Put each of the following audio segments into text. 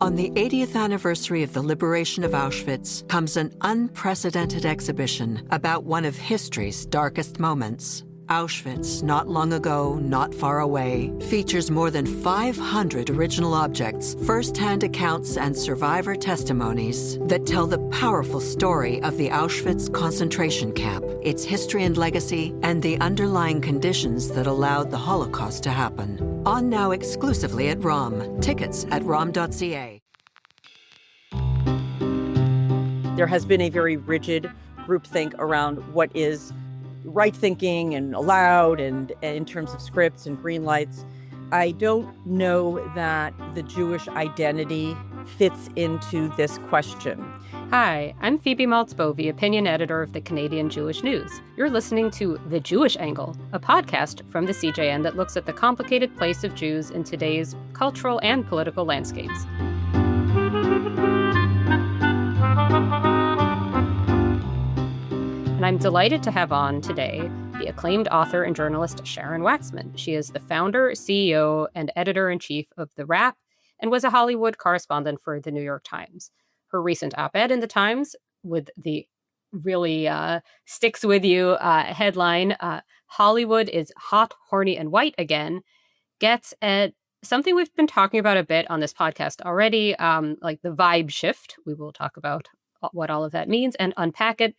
On the 80th anniversary of the liberation of Auschwitz comes an unprecedented exhibition about one of history's darkest moments. Auschwitz, not long ago, not far away, features more than 500 original objects, first-hand accounts, and survivor testimonies that tell the powerful story of the Auschwitz concentration camp, its history and legacy, and the underlying conditions that allowed the Holocaust to happen. On now exclusively at ROM. Tickets at rom.ca. There has been a very rigid groupthink around what is right thinking and allowed and in terms of scripts and green lights. I don't know that the Jewish identity fits into this question. Hi, I'm Phoebe Maltz Bovy, opinion editor of the Canadian Jewish News. You're listening to The Jewish Angle, a podcast from the CJN that looks at the complicated place of Jews in today's cultural and political landscapes. And I'm delighted to have on today the acclaimed author and journalist Sharon Waxman. She is the founder, CEO, and editor-in-chief of The Wrap and was a Hollywood correspondent for the New York Times. Her recent op-ed in the Times with the really sticks with you headline, Hollywood is hot, horny, and white again, gets at something we've been talking about a bit on this podcast already, like the vibe shift. We will talk about what all of that means and unpack it.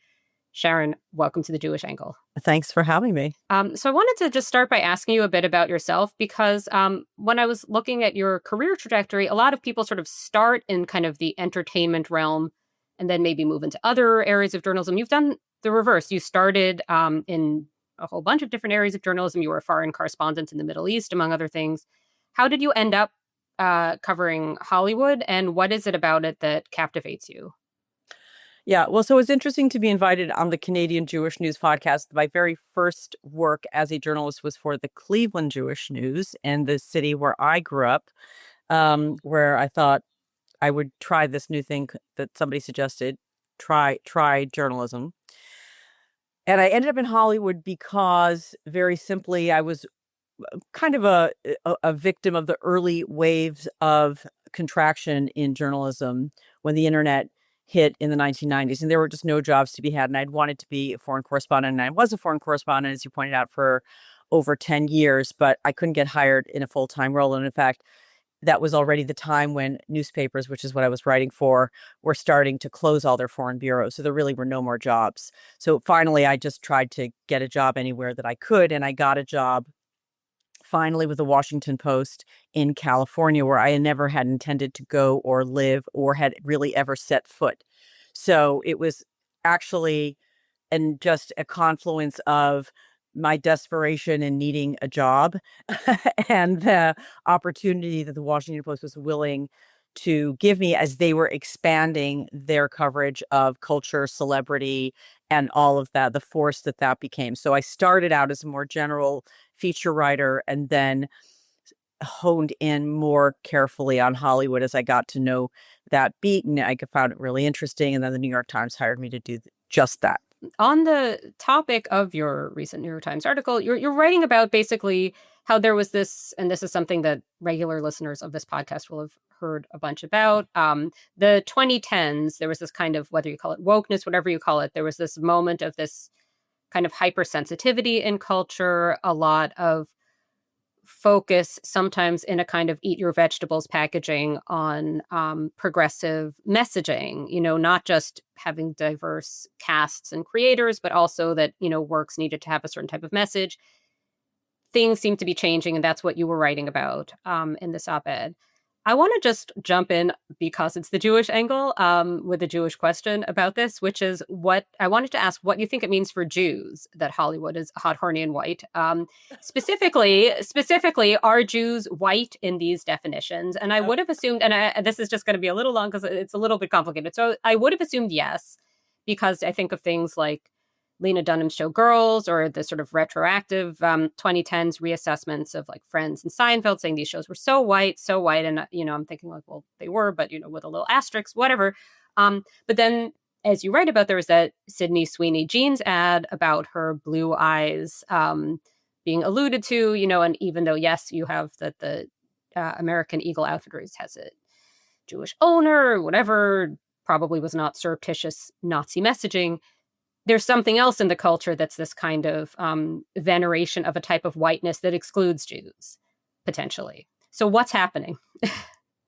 Sharon, welcome to The Jewish Angle. Thanks for having me. So I wanted to just start by asking you a bit about yourself, because when I was looking at your career trajectory, a lot of people sort of start in kind of the entertainment realm and then maybe move into other areas of journalism. You've done the reverse. You started in a whole bunch of different areas of journalism. You were a foreign correspondent in the Middle East, among other things. How did you end up covering Hollywood, and what is it about it that captivates you? Yeah, well, so it's interesting to be invited on the Canadian Jewish News podcast. My very first work as a journalist was for the Cleveland Jewish News in the city where I grew up, where I thought I would try this new thing that somebody suggested, try journalism. And I ended up in Hollywood because, very simply, I was kind of a victim of the early waves of contraction in journalism when the internet hit in the 1990s, and there were just no jobs to be had. And I'd wanted to be a foreign correspondent, and I was a foreign correspondent, as you pointed out, for over 10 years, but I couldn't get hired in a full-time role. And in fact, that was already the time when newspapers, which is what I was writing for, were starting to close all their foreign bureaus. So there really were no more jobs. So finally, I just tried to get a job anywhere that I could, and I got a job finally with the Washington Post in California, where I never had intended to go or live or had really ever set foot. So it was actually just a confluence of my desperation in needing a job and the opportunity that the Washington Post was willing to give me as they were expanding their coverage of culture, celebrity, and all of that, the force that became. So I started out as a more general feature writer and then honed in more carefully on Hollywood as I got to know that beat, and I found it really interesting. And then the New York Times hired me to do just that. On the topic of your recent New York Times article, you're writing about basically how there was this, and this is something that regular listeners of this podcast will have heard a bunch about, the 2010s, there was this kind of, whether you call it wokeness, whatever you call it, there was this moment of this kind of hypersensitivity in culture, a lot of focus, sometimes in a kind of eat your vegetables packaging, on progressive messaging, not just having diverse casts and creators, but also that, works needed to have a certain type of message. Things seem to be changing, and that's what you were writing about in this op-ed. I want to just jump in, because it's the Jewish angle, with a Jewish question about this, which is what I wanted to ask, what you think it means for Jews that Hollywood is hot, horny, and white. Specifically, are Jews white in these definitions? And I would have assumed, and this is just going to be a little long because it's a little bit complicated. So I would have assumed yes, because I think of things like Lena Dunham's show Girls, or the sort of retroactive 2010s reassessments of like Friends and Seinfeld, saying these shows were so white. And, I'm thinking like, well, they were, but, with a little asterisk, whatever. But then, as you write about, there was that Sydney Sweeney Jeans ad about her blue eyes being alluded to, and even though, yes, you have that the American Eagle Outfitters has it Jewish owner, whatever, probably was not surreptitious Nazi messaging. There's something else in the culture that's this kind of veneration of a type of whiteness that excludes Jews, potentially. So what's happening?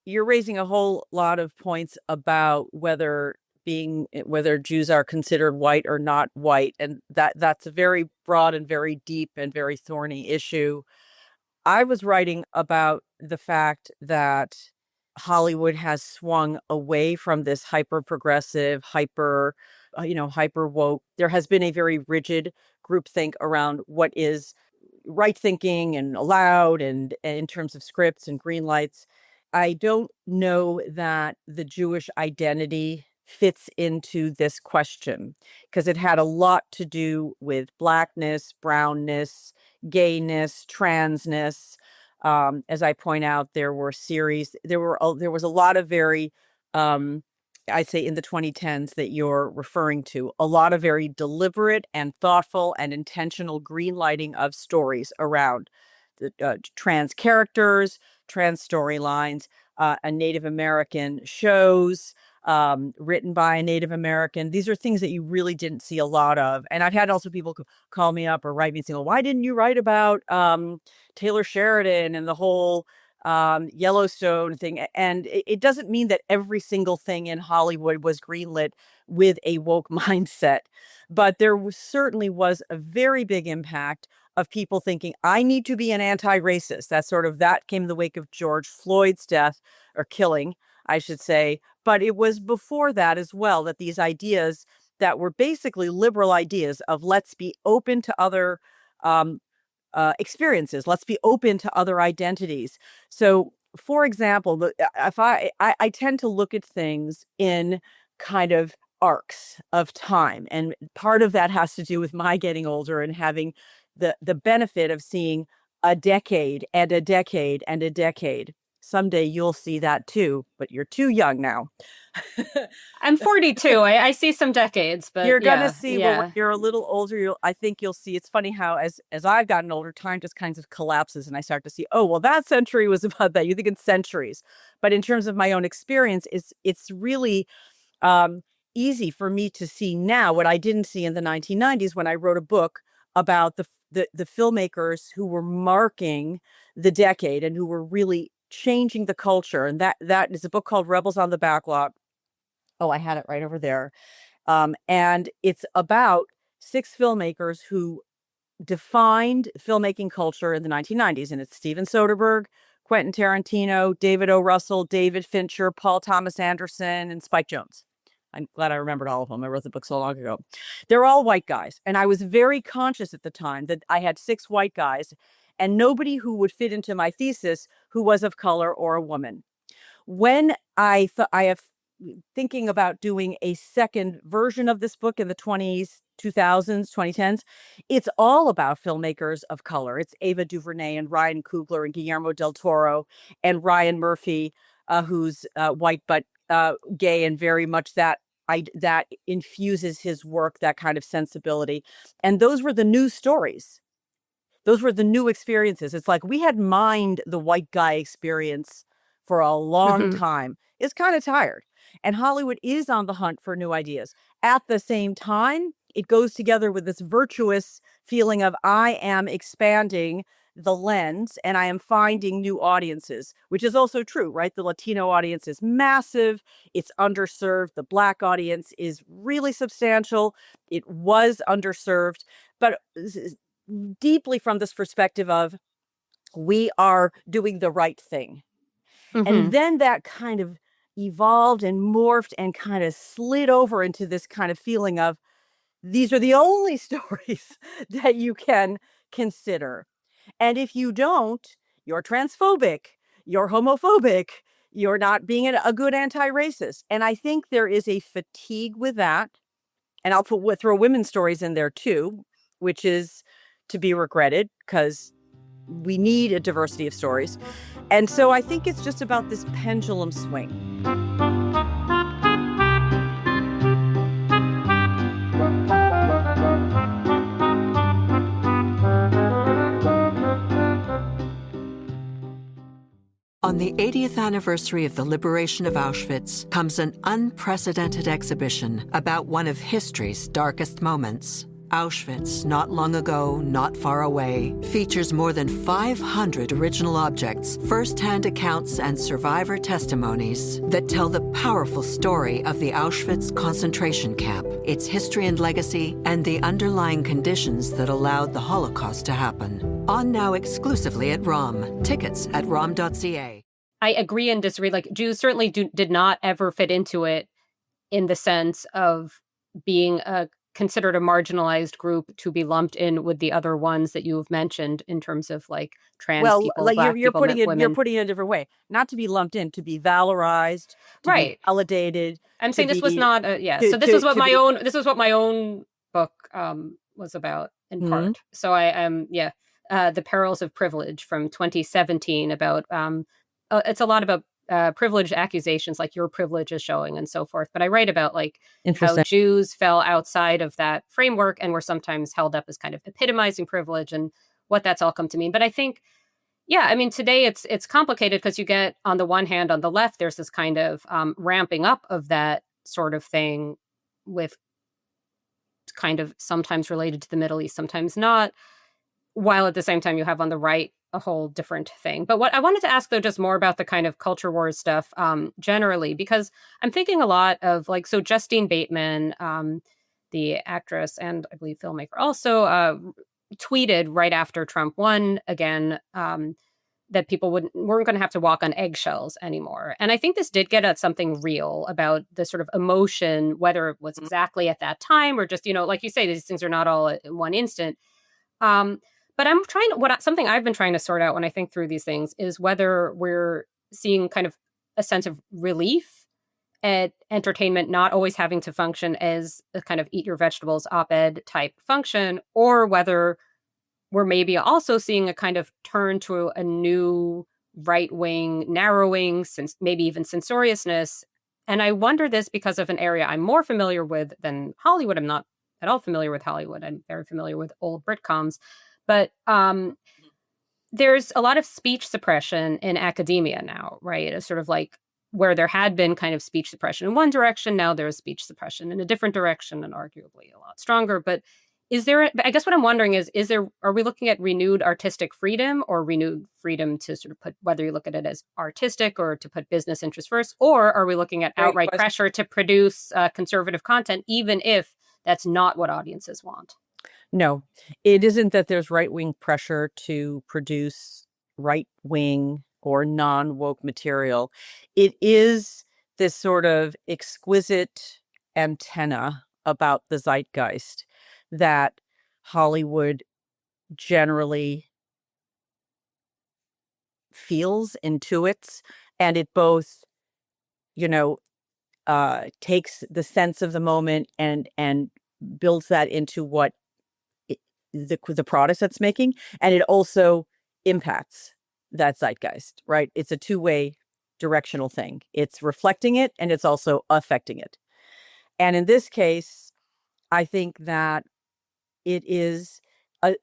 You're raising a whole lot of points about whether Jews are considered white or not white. And that's a very broad and very deep and very thorny issue. I was writing about the fact that Hollywood has swung away from this hyper progressive, hyper woke. There has been a very rigid groupthink around what is right thinking and allowed, and in terms of scripts and green lights. I don't know that the Jewish identity fits into this question, because it had a lot to do with blackness, brownness, gayness, transness. As I point out, there was a lot of very, I'd say in the 2010s that you're referring to, a lot of very deliberate and thoughtful and intentional green lighting of stories around the trans characters, trans storylines, and Native American shows written by a Native American. These are things that you really didn't see a lot of. And I've had also people call me up or write me saying, well, why didn't you write about Taylor Sheridan and the whole Yellowstone thing? And it doesn't mean that every single thing in Hollywood was greenlit with a woke mindset, but there certainly was a very big impact of people thinking, I need to be an anti-racist. That came in the wake of George Floyd's death, or killing, I should say. But it was before that as well, that these ideas that were basically liberal ideas of let's be open to other experiences, let's be open to other identities. So, for example, if I tend to look at things in kind of arcs of time, and part of that has to do with my getting older and having the benefit of seeing a decade and a decade and a decade. Someday you'll see that too, but you're too young now. I'm 42. I see some decades, but you're gonna see. Well, when you're a little older, I think you'll see. It's funny how as I've gotten older, time just kind of collapses, and I start to see, oh, well, that century was about that. You think in centuries, but in terms of my own experience, it's really easy for me to see now what I didn't see in the 1990s when I wrote a book about the filmmakers who were marking the decade and who were really changing the culture. And that is a book called Rebels on the Backlot. Oh, I had it right over there. And it's about 6 filmmakers who defined filmmaking culture in the 1990s. And it's Steven Soderbergh, Quentin Tarantino, David O. Russell, David Fincher, Paul Thomas Anderson, and Spike Jonze. I'm glad I remembered all of them. I wrote the book so long ago. They're all white guys. And I was very conscious at the time that I had 6 white guys and nobody who would fit into my thesis who was of color or a woman. When I have thinking about doing a second version of this book in the 20s, 2000s, 2010s, it's all about filmmakers of color. It's Ava DuVernay and Ryan Coogler and Guillermo del Toro and Ryan Murphy, who's white but gay, and very much that infuses his work, that kind of sensibility. And those were the new stories. Those were the new experiences. It's like we had mined the white guy experience for a long time. It's kind of tired. And Hollywood is on the hunt for new ideas. At the same time, it goes together with this virtuous feeling of I am expanding the lens and I am finding new audiences, which is also true, right? The Latino audience is massive. It's underserved. The Black audience is really substantial. It was underserved, but deeply from this perspective of we are doing the right thing. And then that kind of evolved and morphed and kind of slid over into this kind of feeling of these are the only stories that you can consider. And if you don't, you're transphobic, you're homophobic, you're not being a good anti-racist. And I think there is a fatigue with that. And I'll throw women's stories in there too, which is to be regretted because we need a diversity of stories. And so I think it's just about this pendulum swing. On the the 80th anniversary of the liberation of Auschwitz comes an unprecedented exhibition about one of history's darkest moments. Auschwitz, not long ago, not far away, features more than 500 original objects, first-hand accounts, and survivor testimonies that tell the powerful story of the Auschwitz concentration camp, its history and legacy, and the underlying conditions that allowed the Holocaust to happen. On now exclusively at ROM. Tickets at rom.ca. I agree and disagree. Like, Jews certainly did not ever fit into it in the sense of being considered a marginalized group to be lumped in with the other ones that you've mentioned in terms of like trans people, like Black you're people, putting it, women. you're putting it a different way. Not to be lumped in, to be valorized, to Right. be validated. I'm saying this was not a, to- so this to- is what to my be- own this is what my own book was about in part. So I am The Perils of Privilege from 2017 about it's a lot about privilege accusations, like your privilege is showing and so forth. But I write about like how Interesting. Jews fell outside of that framework and were sometimes held up as kind of epitomizing privilege and what that's all come to mean. But I think, yeah, I mean, today it's complicated because you get, on the one hand, on the left, there's this kind of ramping up of that sort of thing with kind of sometimes related to the Middle East, sometimes not, while at the same time you have on the right a whole different thing. But what I wanted to ask, though, just more about the kind of culture wars stuff generally, because I'm thinking a lot of like, so Justine Bateman, the actress and I believe filmmaker, also tweeted right after Trump won again that people weren't going to have to walk on eggshells anymore. And I think this did get at something real about the sort of emotion, whether it was exactly at that time or just, like you say, these things are not all in one instant. But I'm something I've been trying to sort out when I think through these things is whether we're seeing kind of a sense of relief at entertainment not always having to function as a kind of eat your vegetables op-ed type function, or whether we're maybe also seeing a kind of turn to a new right-wing narrowing, maybe even censoriousness. And I wonder this because of an area I'm more familiar with than Hollywood. I'm not at all familiar with Hollywood. I'm very familiar with old Britcoms. But there's a lot of speech suppression in academia now, right? It's sort of like where there had been kind of speech suppression in one direction, now there's speech suppression in a different direction and arguably a lot stronger. But I guess what I'm wondering is are we looking at renewed artistic freedom or renewed freedom to sort of put, whether you look at it as artistic or to put business interests first, or are we looking at outright pressure to produce conservative content, even if that's not what audiences want? No, it isn't that there's right-wing pressure to produce right-wing or non-woke material. It is this sort of exquisite antenna about the zeitgeist that Hollywood generally feels, intuits, and it both, takes the sense of the moment and builds that into what the products that's making, and it also impacts that zeitgeist, right? It's a two-way directional thing. It's reflecting it and it's also affecting it. And in this case, I think that it is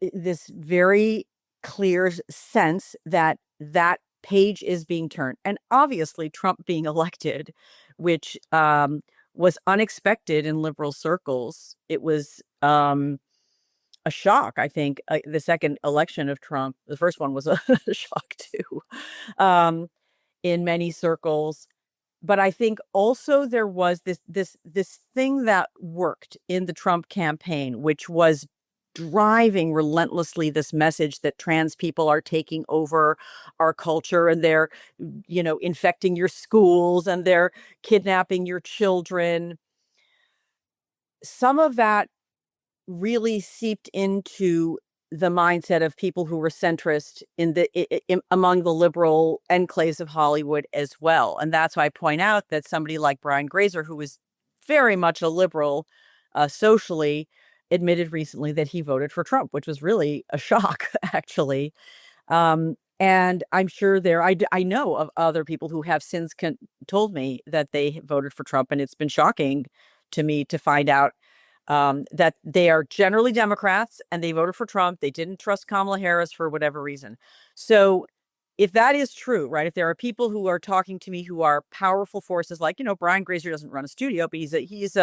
this very clear sense that that page is being turned. And obviously Trump being elected, which was unexpected in liberal circles. It was a shock, I think. The second election of Trump, the first one was a shock too, in many circles. But I think also there was this thing that worked in the Trump campaign, which was driving relentlessly this message that trans people are taking over our culture and they're, infecting your schools and they're kidnapping your children. Some of that really seeped into the mindset of people who were centrist among the liberal enclaves of Hollywood as well. And that's why I point out that somebody like Brian Grazer, who was very much a liberal socially, admitted recently that he voted for Trump, which was really a shock, actually. And I'm sure I know of other people who have since told me that they voted for Trump, and it's been shocking to me to find out that they are generally Democrats and they voted for Trump. They didn't trust Kamala Harris for whatever reason. So if that is true, right? If there are people who are talking to me who are powerful forces, like, Brian Grazer doesn't run a studio, but he's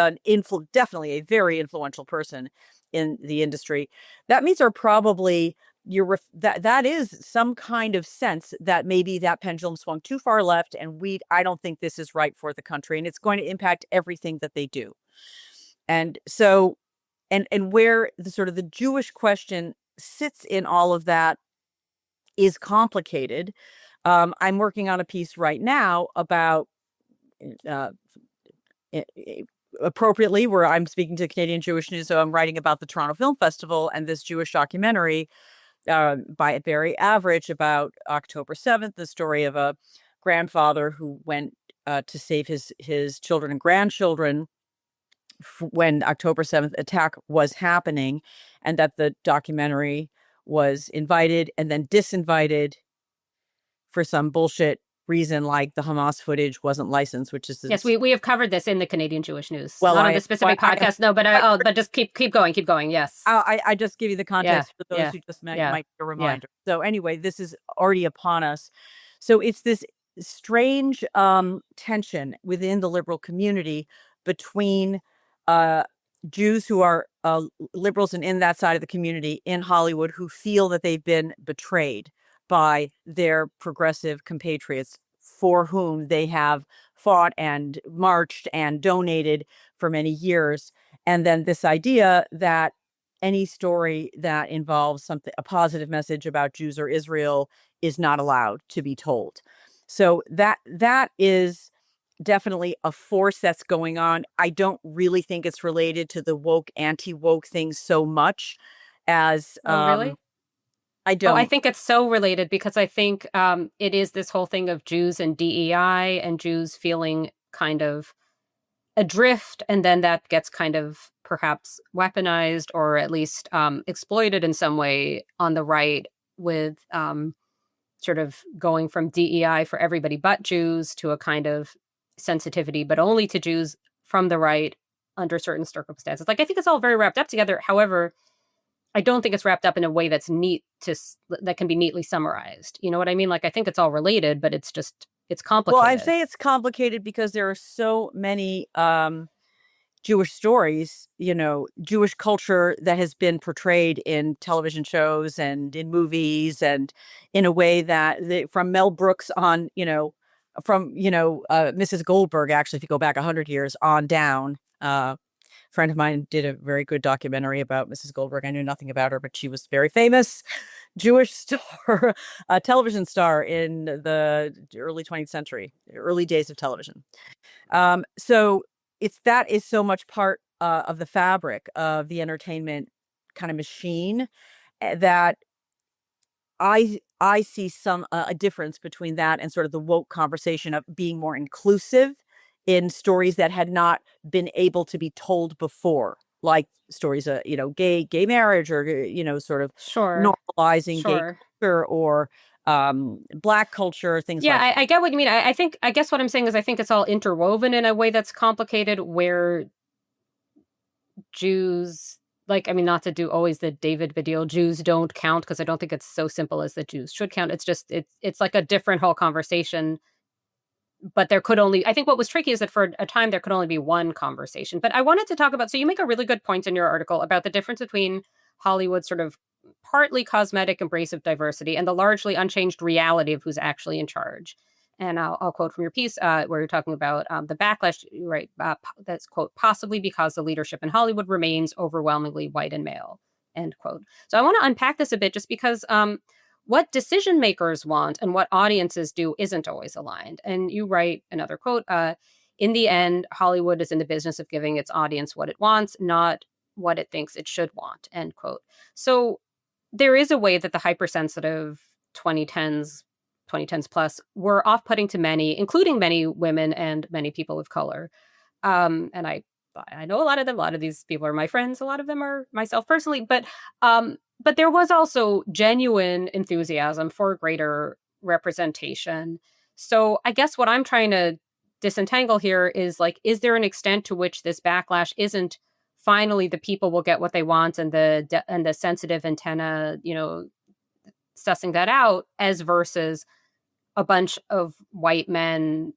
definitely a very influential person in the industry. That means are probably that is some kind of sense that maybe that pendulum swung too far left, and I don't think this is right for the country, and it's going to impact everything that they do. And so, and where the sort of the Jewish question sits in all of that is complicated. I'm working on a piece right now about appropriately, where I'm speaking to Canadian Jewish News. So I'm writing about the Toronto Film Festival and this Jewish documentary by Barry Average about October 7th, the story of a grandfather who went to save his children and grandchildren when October 7th attack was happening, and that the documentary was invited and then disinvited for some bullshit reason, like the Hamas footage wasn't licensed, which is yes, we have covered this in the Canadian Jewish News. Well, not on the specific podcast, no, but just keep going. Yes, I just give you the context for those who just might be a reminder. So anyway, this is already upon us. So it's this strange tension within the liberal community between Jews who are liberals and in that side of the community in Hollywood who feel that they've been betrayed by their progressive compatriots for whom they have fought and marched and donated for many years. And then this idea that any story that involves a positive message about Jews or Israel is not allowed to be told. So that is definitely a force that's going on. I don't really think it's related to the woke, anti-woke things so much as really? I don't. I think it's so related because I think it is this whole thing of Jews and DEI and Jews feeling kind of adrift, and then that gets kind of perhaps weaponized or at least exploited in some way on the right, with sort of going from DEI for everybody but Jews to a kind of sensitivity, but only to Jews from the right under certain circumstances. Like, I think it's all very wrapped up together. However, I don't think it's wrapped up in a way that's that can be neatly summarized. You know what I mean? Like, I think it's all related, but it's complicated. Well, I'd say it's complicated because there are so many Jewish stories, Jewish culture that has been portrayed in television shows and in movies, and in a way that from Mel Brooks on, Mrs. Goldberg, actually, if you go back 100 years on down. A friend of mine did a very good documentary about Mrs. Goldberg. I knew nothing about her, but she was very famous Jewish star, television star in the early 20th century, early days of television. So that is so much part of the fabric of the entertainment kind of machine that I see a difference between that and sort of the woke conversation of being more inclusive in stories that had not been able to be told before, like stories of, gay marriage, or, sort of normalizing gay culture or Black culture, things like that. I get what you mean. I guess what I'm saying is I think it's all interwoven in a way that's complicated, where Jews, not to do always the David Baddiel Jews don't count, because I don't think it's so simple as the Jews should count. It's just, it's like a different whole conversation. But I think what was tricky is that for a time there could only be one conversation. But I wanted to talk about, so you make a really good point in your article about the difference between Hollywood's sort of partly cosmetic embrace of diversity and the largely unchanged reality of who's actually in charge. And I'll quote from your piece where you're talking about the backlash, right? That's, quote, possibly because the leadership in Hollywood remains overwhelmingly white and male, end quote. So I want to unpack this a bit, just because what decision makers want and what audiences do isn't always aligned. And you write another quote, in the end, Hollywood is in the business of giving its audience what it wants, not what it thinks it should want, end quote. So there is a way that the hypersensitive 2010s plus were off-putting to many, including many women and many people of color. And I know a lot of them. A lot of these people are my friends. A lot of them are myself personally. But there was also genuine enthusiasm for greater representation. So I guess what I'm trying to disentangle here is, is there an extent to which this backlash isn't finally the people will get what they want and the sensitive antenna, sussing that out, as versus a bunch of white men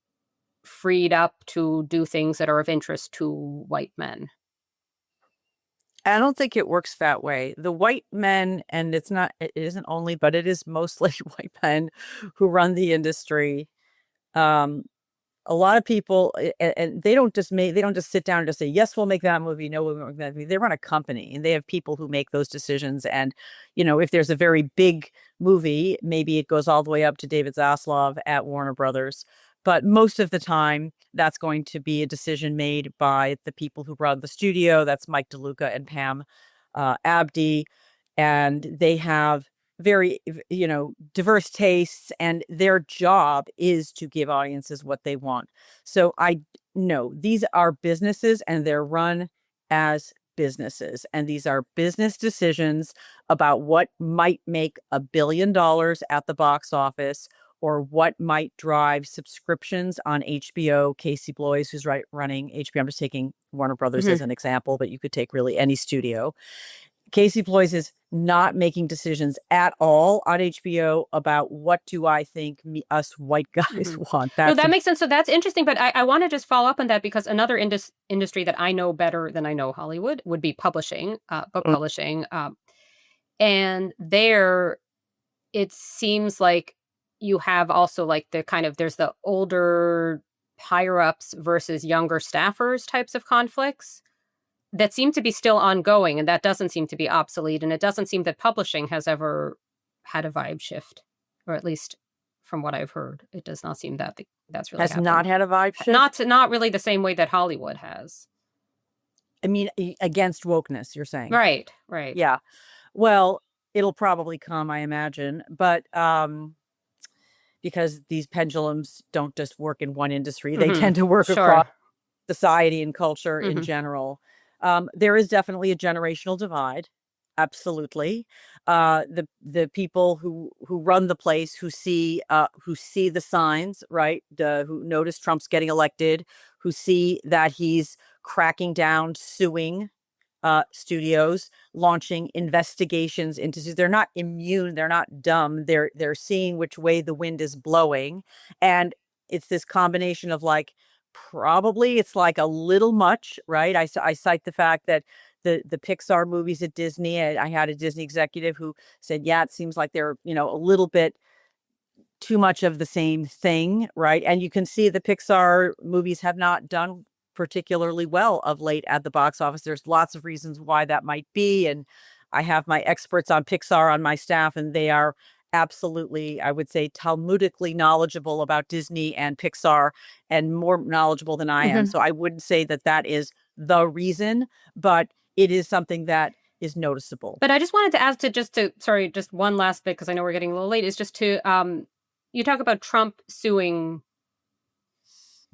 freed up to do things that are of interest to white men. I don't think it works that way. The white men, and it isn't only, but it is mostly white men who run the industry. Um, a lot of people, and they don't just sit down and just say, yes, we'll make that movie. No, we'll make that movie. They run a company and they have people who make those decisions. And, if there's a very big movie, maybe it goes all the way up to David Zaslav at Warner Brothers. But most of the time, that's going to be a decision made by the people who run the studio. That's Mike DeLuca and Pam Abdi. And they have very, diverse tastes, and their job is to give audiences what they want. So I know these are businesses and they're run as businesses. And these are business decisions about what might make $1 billion at the box office, or what might drive subscriptions on HBO. Casey Bloys, who's running HBO. I'm just taking Warner Brothers as an example, but you could take really any studio. Casey Bloys is not making decisions at all on HBO about what do I think us white guys want. No, that makes sense. So that's interesting. But I want to just follow up on that, because another industry that I know better than I know Hollywood would be publishing, book publishing. And there, it seems like you have also like there's the older higher ups versus younger staffers types of conflicts that seem to be still ongoing, and that doesn't seem to be obsolete. And it doesn't seem that publishing has ever had a vibe shift, or at least from what I've heard, it does not seem that that's really happened. Not had a vibe shift? Not really the same way that Hollywood has. I mean, against wokeness, you're saying? Right. Yeah. Well, it'll probably come, I imagine. But because these pendulums don't just work in one industry, they tend to work across society and culture in general. There is definitely a generational divide. Absolutely. The people who run the place, who see the signs, right? Who notice Trump's getting elected, who see that he's cracking down, suing studios, launching investigations into. They're not immune. They're not dumb. They're seeing which way the wind is blowing, and it's this combination of like, probably it's like a little much, right? I cite the fact that the Pixar movies at Disney, I had a Disney executive who said, yeah, it seems like they're, a little bit too much of the same thing, right? And you can see the Pixar movies have not done particularly well of late at the box office. There's lots of reasons why that might be. And I have my experts on Pixar on my staff, and they are absolutely, I would say, Talmudically knowledgeable about Disney and Pixar, and more knowledgeable than I am. So I wouldn't say that is the reason, but it is something that is noticeable. But I just wanted to ask just one last bit, because I know we're getting a little late, is just to, you talk about Trump suing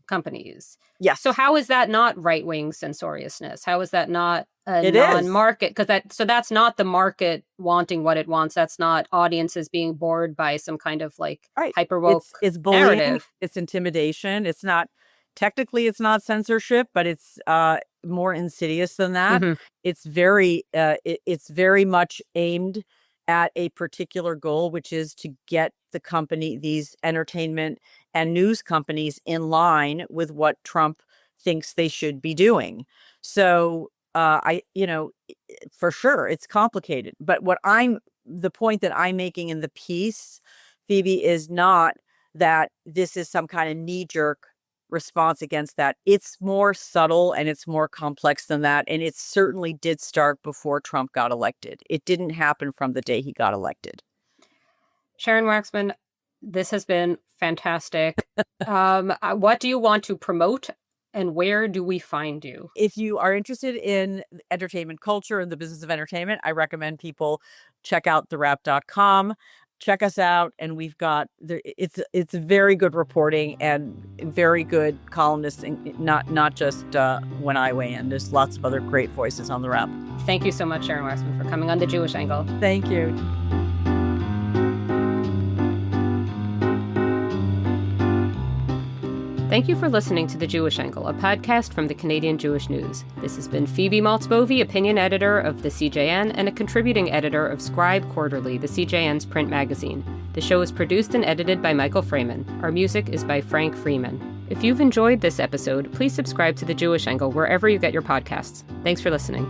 companies. Yes. So how is that not right-wing censoriousness? How is that not a It non-market? Because that's not the market wanting what it wants. That's not audiences being bored by some kind of like hyper woke it's bullying, narrative. It's intimidation. It's not technically, it's not censorship, but it's more insidious than that. It's very much aimed at a particular goal, which is to get the company, these entertainment and news companies, in line with what Trump thinks they should be doing. So for sure, it's complicated. But the point that I'm making in the piece, Phoebe, is not that this is some kind of knee-jerk response against that. It's more subtle and it's more complex than that. And it certainly did start before Trump got elected. It didn't happen from the day he got elected. Sharon Waxman, this has been fantastic. What do you want to promote, and where do we find you? If you are interested in entertainment culture and the business of entertainment, I recommend people check out thewrap.com. Check us out, and we've got it's very good reporting and very good columnists, and not just when I weigh in. There's lots of other great voices on The Wrap. Thank you so much, Sharon Waxman, for coming on The Jewish Angle. Thank you. Thank you for listening to The Jewish Angle, a podcast from the Canadian Jewish News. This has been Phoebe Maltz Bovy, opinion editor of the CJN and a contributing editor of Scribe Quarterly, the CJN's print magazine. The show is produced and edited by Michael Fraiman. Our music is by Frank Fraiman. If you've enjoyed this episode, please subscribe to The Jewish Angle wherever you get your podcasts. Thanks for listening.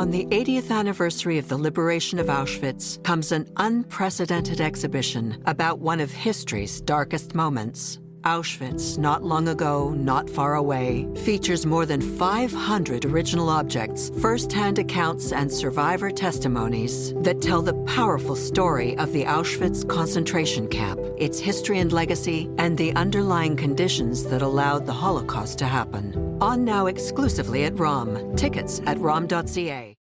On the 80th anniversary of the liberation of Auschwitz comes an unprecedented exhibition about one of history's darkest moments. Auschwitz, Not Long Ago, Not Far Away, features more than 500 original objects, first-hand accounts, and survivor testimonies that tell the powerful story of the Auschwitz concentration camp, its history and legacy, and the underlying conditions that allowed the Holocaust to happen. On now exclusively at ROM. Tickets at rom.ca.